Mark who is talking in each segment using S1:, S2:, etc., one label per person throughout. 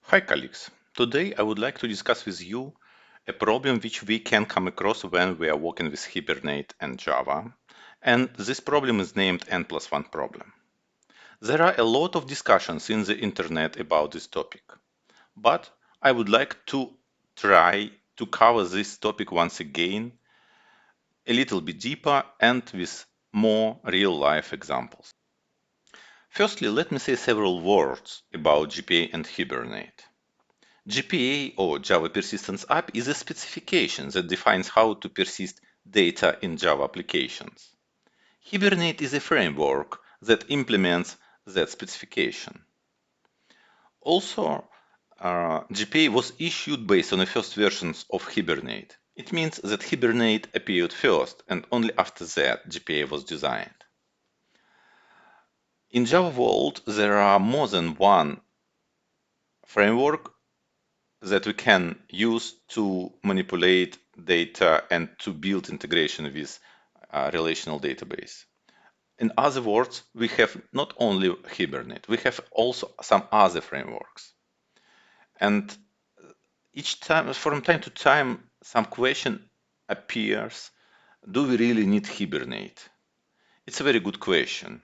S1: Hi colleagues, today I would like to discuss with you a problem which we can come across when we are working with Hibernate and Java, and this problem is named N+1 problem. There are a lot of discussions in the internet about this topic, but I would like to try to cover this topic once again a little bit deeper and with more real-life examples. Firstly, let me say several words about GPA and Hibernate. GPA or Java Persistence App is a specification that defines how to persist data in Java applications. Hibernate is a framework that implements that specification. Also, GPA was issued based on the first versions of Hibernate. It means that Hibernate appeared first and only after that GPA was designed. In Java world, there are more than one framework that we can use to manipulate data and to build integration with a relational database. In other words, we have not only Hibernate, we have also some other frameworks. And each time, from time to time, some question appears, do we really need Hibernate? It's a very good question.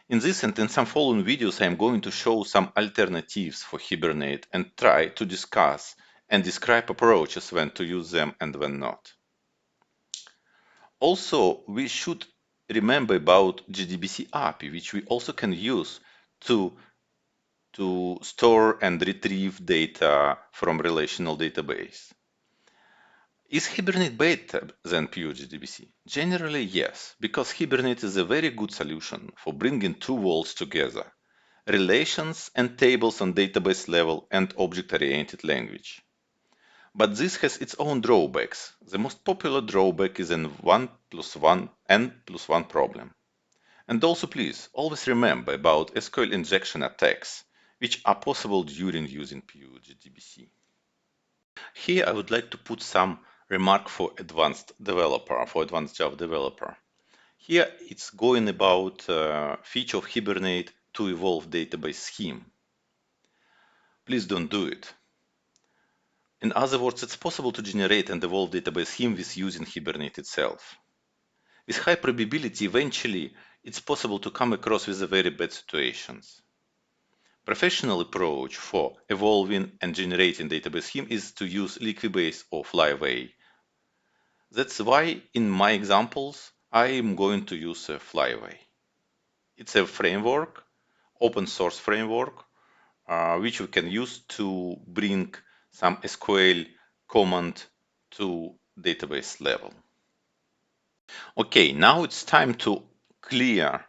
S1: In this and in some following videos, I am going to show some alternatives for Hibernate and try to discuss and describe approaches when to use them and when not. Also, we should remember about JDBC API, which we also can use to store and retrieve data from relational database. Is Hibernate better than pure JDBC? Generally, yes, because Hibernate is a very good solution for bringing two worlds together, relations and tables on database level and object-oriented language. But this has its own drawbacks. The most popular drawback is an N+1 problem. And also please, always remember about SQL injection attacks, which are possible during using pure JDBC. Here I would like to put some remark for advanced Java developer. Here it's going about feature of Hibernate to evolve database scheme. Please don't do it. In other words, it's possible to generate and evolve database scheme with using Hibernate itself. With high probability, eventually, it's possible to come across with very bad situations. Professional approach for evolving and generating database scheme is to use Liquibase or Flyway. That's why in my examples, I am going to use Flyway. It's a framework, open source framework, which we can use to bring some SQL command to database level. Okay, now it's time to clear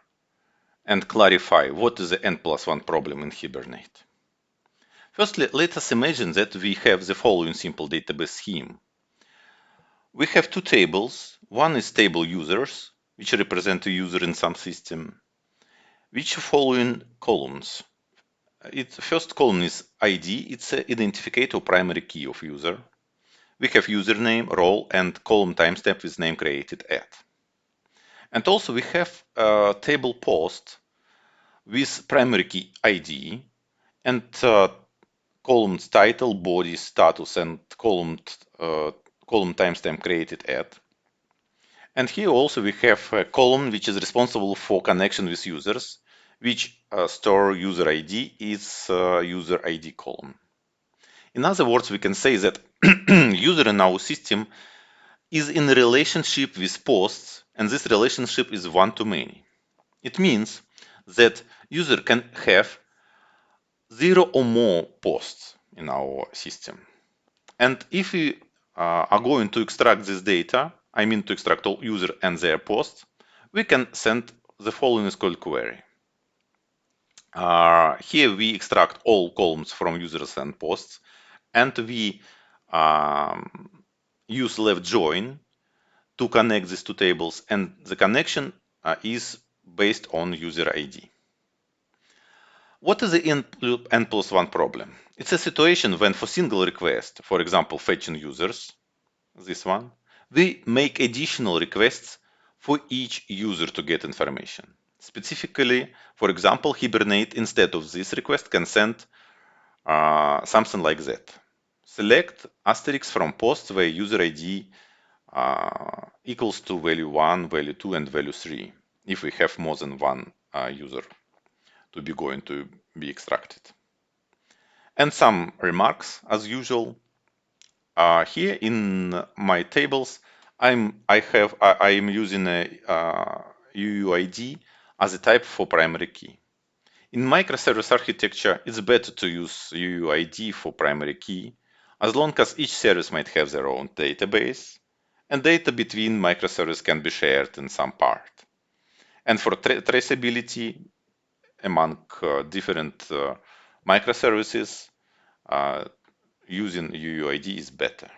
S1: and clarify what is the N+1 problem in Hibernate. Firstly, let us imagine that we have the following simple database scheme. We have two tables. One is table users, which represent a user in some system, which following columns. Its first column is ID, it's an identifier or primary key of user. We have username, role, and column timestamp with name created at. And also we have a table post with primary key ID and columns title, body, status, and column timestamp created at. And here also we have a column which is responsible for connection with users, which store user ID is user ID column. In other words, we can say that user in our system is in a relationship with posts, and this relationship is one-to-many. It means that user can have 0 or more posts in our system. And if we are going to extract this data, I mean to extract all user and their posts, we can send the following SQL query. Here we extract all columns from users and posts, and we use left join to connect these two tables, and the connection is based on user ID. What is the N+1 problem? It's a situation when for single request, for example, fetching users, this one, we make additional requests for each user to get information. Specifically, for example, Hibernate, instead of this request, can send something like that. Select asterisk from post where user ID equals to value 1, value 2, and value 3, if we have more than one user to be going to be extracted. And some remarks, as usual. Here in my tables, I am using a UUID as a type for primary key. In microservice architecture, it's better to use UUID for primary key, as long as each service might have their own database, and data between microservices can be shared in some part. And for traceability among different microservices, using UUID is better.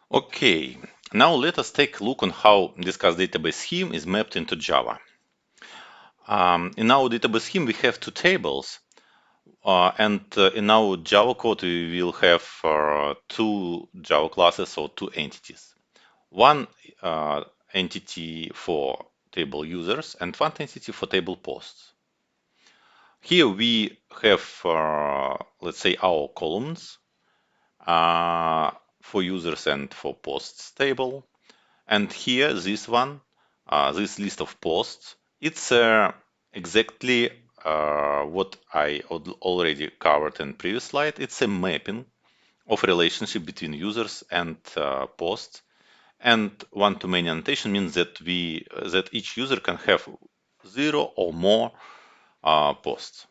S1: Okay, now let us take a look on how discussed database scheme is mapped into Java. In our database scheme, we have two tables, and in our Java code, we will have two Java classes or two entities. One entity for table users and one entity for table posts. Here we have, let's say, our columns for users and for posts table. And here, this one, this list of posts, it's exactly what I already covered in previous slide. It's a mapping of relationship between users and posts. And one-to-many annotation means that that each user can have 0 or more posts.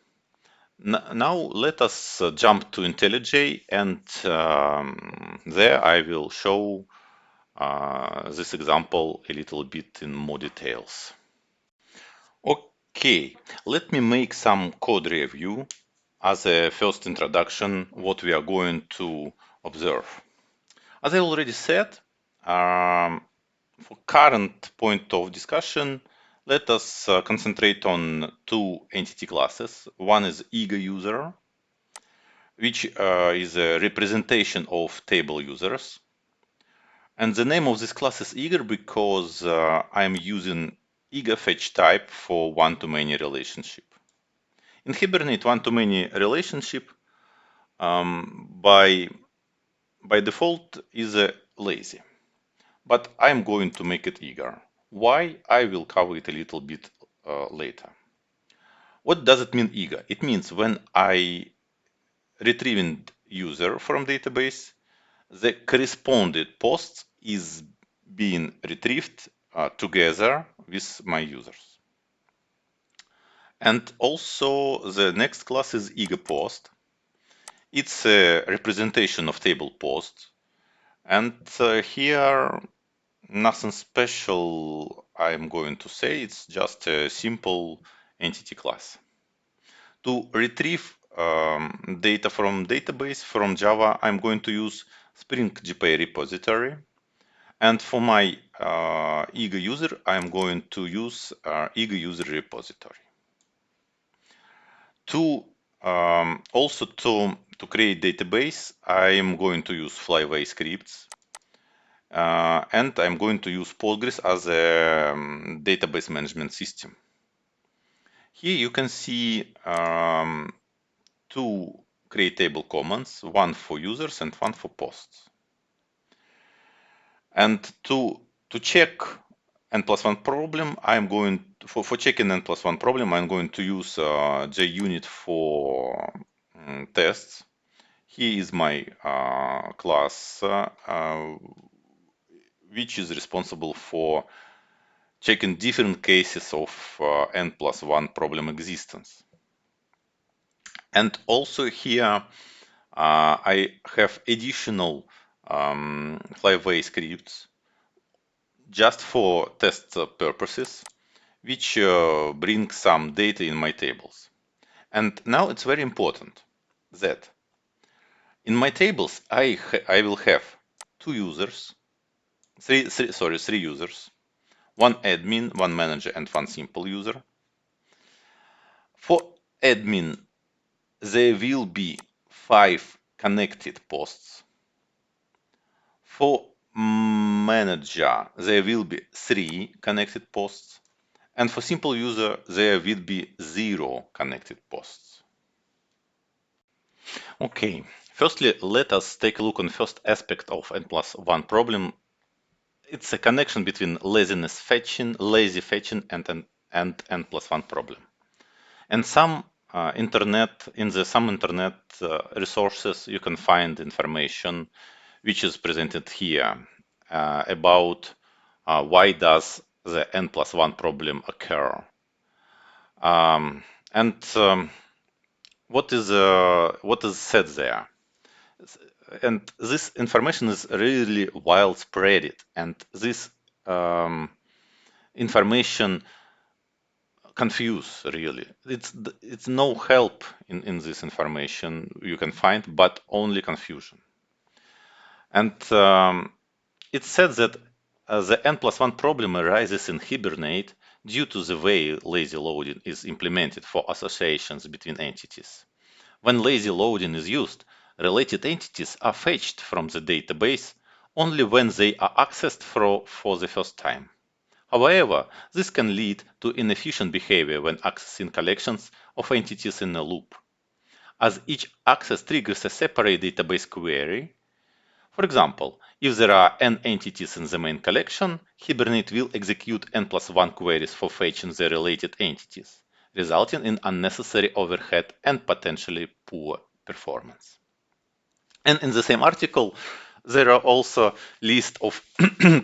S1: Now let us jump to IntelliJ, and there I will show this example a little bit in more details. Okay, let me make some code review as a first introduction what we are going to observe. As I already said, for current point of discussion, let us concentrate on two entity classes. One is eager user, which is a representation of table users. And the name of this class is eager because I'm using eager fetch type for one-to-many relationship. In Hibernate, one-to-many relationship by default is lazy, but I'm going to make it eager. Why? I will cover it a little bit later. What does it mean eager? It means when I retrieving user from database, the corresponding post is being retrieved together with my users. And also the next class is eagerPost. It's a representation of table post. And here, nothing special I'm going to say. It's just a simple entity class. To retrieve data from database from Java, I'm going to use Spring GPay repository. And for my eager user, I'm going to use eager user repository. Also to create database, I'm going to use flyway scripts. And I'm going to use Postgres as a database management system. Here you can see two create table commands, one for users and one for posts. And to check N+1 problem, I'm going for checking N+1 problem, I'm going to use JUnit for tests. Here is my class, which is responsible for checking different cases of N+1 problem existence. And also here I have additional flyway scripts just for test purposes, which bring some data in my tables. And now it's very important that in my tables I will have three users, one admin, one manager, and one simple user. For admin, there will be 5 connected posts. For manager, there will be 3 connected posts. And for simple user, there will be 0 connected posts. Okay, firstly, let us take a look on first aspect of N+1 problem. It's a connection between lazy fetching and N+1 problem. And some internet resources, you can find information which is presented here about why does the N+1 problem occur. And what is said there? And this information is really widespread, and this um, information confuse really. It's no help in this information you can find, but only confusion. And it said that the N+1 problem arises in Hibernate due to the way lazy loading is implemented for associations between entities. When lazy loading is used, related entities are fetched from the database only when they are accessed for the first time. However, this can lead to inefficient behavior when accessing collections of entities in a loop, as each access triggers a separate database query. For example, if there are n entities in the main collection, Hibernate will execute N+1 queries for fetching the related entities, resulting in unnecessary overhead and potentially poor performance. And in the same article, there are also list of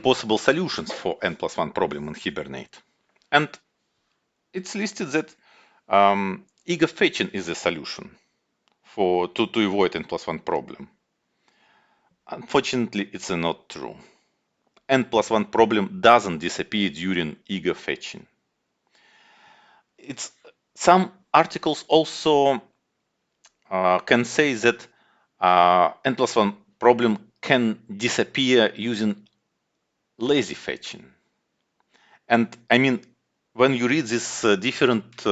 S1: possible solutions for N+1 problem in Hibernate. And it's listed that eager fetching is a solution to avoid N+1 problem. Unfortunately, it's not true. N+1 problem doesn't disappear during eager fetching. Some articles also can say that N+1 problem can disappear using lazy fetching. And I mean, when you read these different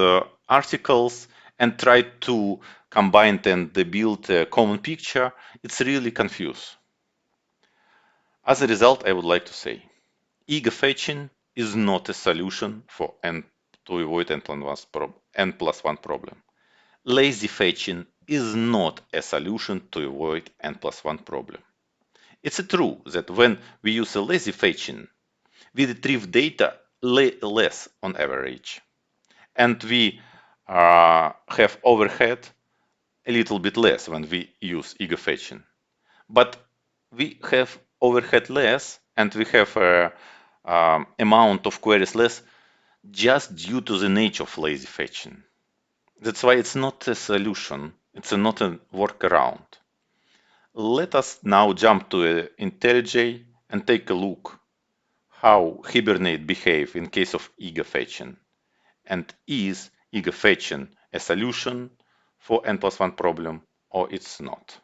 S1: articles and try to combine and build a common picture, it's really confused. As a result, I would like to say, eager fetching is not a solution to avoid N+1 problem. Lazy fetching is not a solution to avoid N+1 problem. It's true that when we use a lazy fetching, we retrieve data less on average, and we have overhead a little bit less when we use eager fetching. But we have overhead less, and we have amount of queries less just due to the nature of lazy fetching. That's why it's not a solution. It's not a workaround. Let us now jump to IntelliJ and take a look how Hibernate behave in case of eager fetching. And is eager fetching a solution for N+1 problem or it's not?